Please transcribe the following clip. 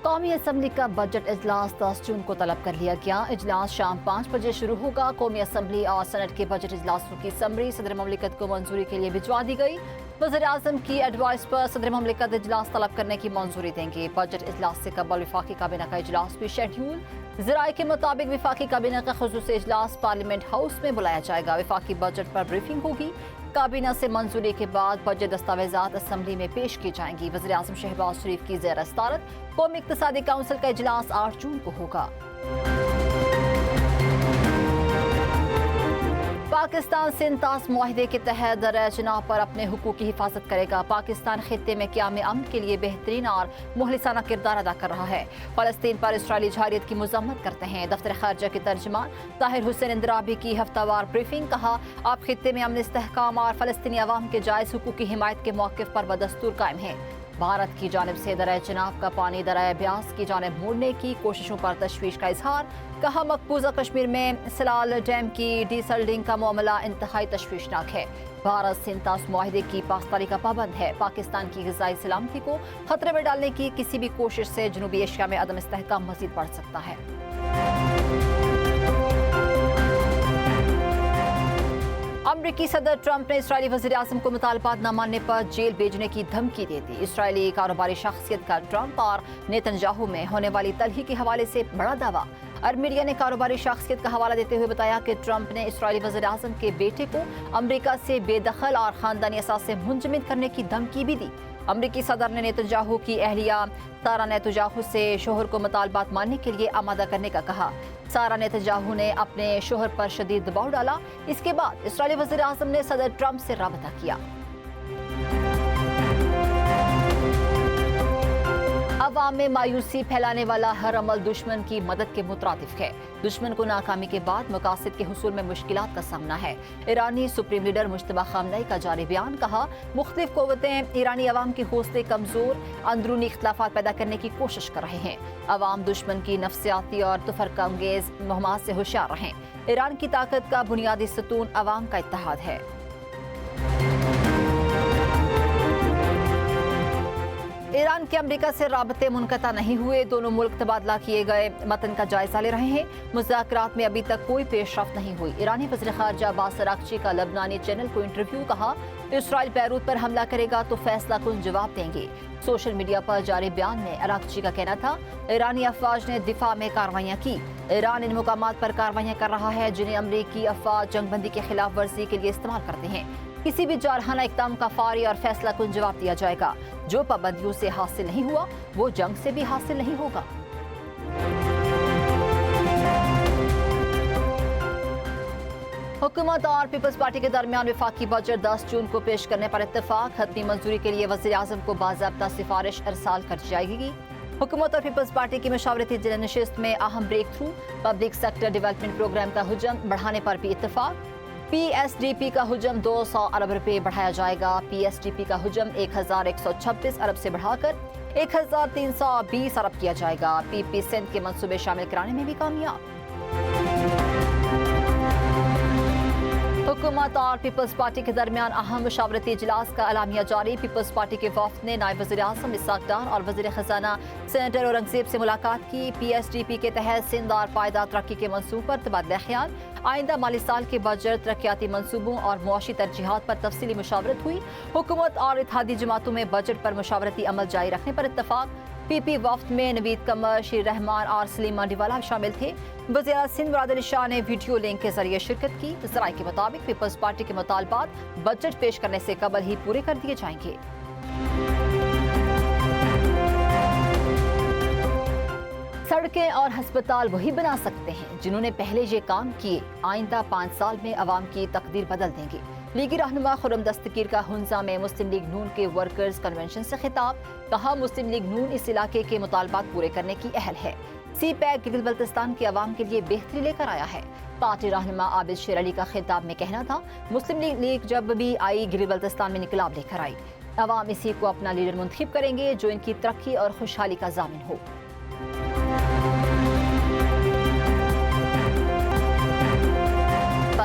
قومی اسمبلی کا بجٹ اجلاس 10 جون کو طلب کر لیا گیا۔ اجلاس شام 5 بجے شروع ہوگا۔ قومی اسمبلی اور سینٹ کے بجٹ اجلاسوں کی سمری صدر مملکت کو منظوری کے لیے بھجوا دی گئی۔ وزیر اعظم کی ایڈوائس پر صدر مملکت اجلاس طلب کرنے کی منظوری دیں گے۔ بجٹ اجلاس سے قبل وفاقی کابینہ کا اجلاس بھی شیڈول۔ ذرائع کے مطابق وفاقی کابینہ کا خصوصی اجلاس پارلیمنٹ ہاؤس میں بلایا جائے گا۔ وفاقی بجٹ پر بریفنگ ہوگی۔ کابینہ سے منظوری کے بعد بجٹ دستاویزات اسمبلی میں پیش کی جائیں گی۔ وزیر اعظم شہباز شریف کی زیر صدارت قومی اقتصادی کونسل کا اجلاس 8 جون کو ہوگا۔ پاکستان سندھ طاس معاہدے کے تحت درجہ جناب پر اپنے حقوق کی حفاظت کرے گا۔ پاکستان خطے میں قیام امن کے لیے بہترین اور مخلصانہ کردار ادا کر رہا ہے۔ فلسطین پر اسرائیلی جارحیت کی مذمت کرتے ہیں۔ دفتر خارجہ کے ترجمان طاہر حسین اندرابی کی ہفتہ وار بریفنگ۔ کہا، آپ خطے میں امن استحکام اور فلسطینی عوام کے جائز حقوق کی حمایت کے موقف پر بدستور قائم ہیں۔ بھارت کی جانب سے دریا جناب کا پانی دریائے بیاس کی جانب موڑنے کی کوششوں پر تشویش کا اظہار۔ کہا، مقبوضہ کشمیر میں سلال ڈیم کی ڈی سلڈنگ کا معاملہ انتہائی تشویشناک ہے۔ بھارت سندھ طاس معاہدے کی پاسداری کا پابند ہے۔ پاکستان کی غذائی سلامتی کو خطرے میں ڈالنے کی کسی بھی کوشش سے جنوبی ایشیا میں عدم استحکام مزید بڑھ سکتا ہے۔ امریکی صدر ٹرمپ نے اسرائیلی وزیر اعظم کو مطالبات نہ ماننے پر جیل بھیجنے کی دھمکی دے دی۔ اسرائیلی کاروباری شخصیت کا ٹرمپ اور نیتنیاہو میں ہونے والی تلخی کے حوالے سے بڑا دعویٰ۔ عرب میڈیا نے کاروباری شخصیت کا حوالہ دیتے ہوئے بتایا کہ ٹرمپ نے اسرائیلی وزیر اعظم کے بیٹے کو امریکہ سے بے دخل اور خاندانی اثاث سے منجمد کرنے کی دھمکی بھی دی۔ امریکی صدر نے نیتنیاہو کی اہلیہ سارا نیتنیاہو سے شوہر کو مطالبات ماننے کے لیے آمادہ کرنے کا کہا۔ سارا نیتنیاہو نے اپنے شوہر پر شدید دباؤ ڈالا۔ اس کے بعد اسرائیلی وزیر اعظم نے صدر ٹرمپ سے رابطہ کیا۔ عوام میں مایوسی پھیلانے والا ہر عمل دشمن کی مدد کے مترادف ہے۔ دشمن کو ناکامی کے بعد مقاصد کے حصول میں مشکلات کا سامنا ہے۔ ایرانی سپریم لیڈر مجتبیٰ خامنئی کا جاری بیان۔ کہا، مختلف قوتیں ایرانی عوام کے حوصلے کمزور، اندرونی اختلافات پیدا کرنے کی کوشش کر رہے ہیں۔ عوام دشمن کی نفسیاتی اور تفرقہ انگیز مہمات سے ہوشیار رہیں۔ ایران کی طاقت کا بنیادی ستون عوام کا اتحاد ہے۔ ایران کے امریکہ سے رابطے منقطع نہیں ہوئے۔ دونوں ملک تبادلہ کیے گئے متن کا جائزہ لے رہے ہیں۔ مذاکرات میں ابھی تک کوئی پیش رفت نہیں ہوئی۔ ایرانی وزیر خارجہ عباس اراغچی کا لبنانی چینل کو انٹرویو۔ کہا، اسرائیل بیروت پر حملہ کرے گا تو فیصلہ کن جواب دیں گے۔ سوشل میڈیا پر جاری بیان میں اراغچی کا کہنا تھا، ایرانی افواج نے دفاع میں کارروائیاں کی۔ ایران ان مقامات پر کارروائیاں کر رہا ہے جنہیں امریکی افواج جنگ بندی کی خلاف ورزی کے لیے استعمال کرتے ہیں۔ کسی بھی جارحانہ اقدام کا فوری اور فیصلہ کن جواب دیا جائے گا۔ جو پابندیوں سے حاصل نہیں ہوا وہ جنگ سے بھی حاصل نہیں ہوگا۔ حکومت اور پیپلز پارٹی کے درمیان وفاقی بجٹ 10 جون کو پیش کرنے پر اتفاق۔ حتمی منظوری کے لیے وزیر اعظم کو باضابطہ سفارش ارسال کر دی جائے گی۔ حکومت اور پیپلز پارٹی کی مشاورتی نشست میں اہم breakthrough. Public sector development programme کا حجم بڑھانے پر بھی اتفاق۔ پی ایس ڈی پی کا حجم 200 ارب روپے بڑھایا جائے گا۔ پی ایس ڈی پی کا حجم 1126 ارب سے بڑھا کر 1320 ارب کیا جائے گا۔ پی پی سندھ کے منصوبے شامل کرانے میں بھی کامیاب۔ حکومت اور پیپلز پارٹی کے درمیان اہم مشاورتی اجلاس کا اعلامیہ جاری۔ پیپلز پارٹی کے وفد نے نائب وزیر اعظم اسحاق ڈار اور وزیر خزانہ سینیٹر اورنگزیب سے ملاقات کی۔ پی ایس ڈی پی کے تحت سندھ اور پائیدار ترقی کے منصوبوں پر تبادلہ خیال۔ آئندہ مالی سال کے بجٹ، ترقیاتی منصوبوں اور معاشی ترجیحات پر تفصیلی مشاورت ہوئی۔ حکومت اور اتحادی جماعتوں میں بجٹ پر مشاورتی عمل جاری رکھنے پر اتفاق۔ پی پی وفد میں نوید قمر، شیر رحمان اور سلیم مانڈیوالا شامل تھے۔ وزیر سندھ مراد علی شاہ نے ویڈیو لنک کے ذریعے شرکت کی۔ ذرائع کے مطابق پیپلز پارٹی کے مطالبات بجٹ پیش کرنے سے قبل ہی پورے کر دیے جائیں گے۔ سڑکیں اور ہسپتال وہی بنا سکتے ہیں جنہوں نے پہلے یہ کام کیے، آئندہ 5 سال میں عوام کی تقدیر بدل دیں گے۔ لیگی رہنما خرم دستگیر کا ہنزا میں مسلم لیگ نون کے ورکرز کنونشن سے خطاب۔ کہا، مسلم لیگ نون اس علاقے کے مطالبات پورے کرنے کی اہل ہے۔ سی پیک گلگت بلتستان کے عوام کے لیے بہتری لے کر آیا ہے۔ پارٹی رہنما عابد شیر علی کا خطاب میں کہنا تھا، مسلم لیگ جب بھی آئی گلگت بلتستان میں انقلاب لے کر آئی۔ عوام اسی کو اپنا لیڈر منتخب کریں گے جو ان کی ترقی اور خوشحالی کا ضامن ہو۔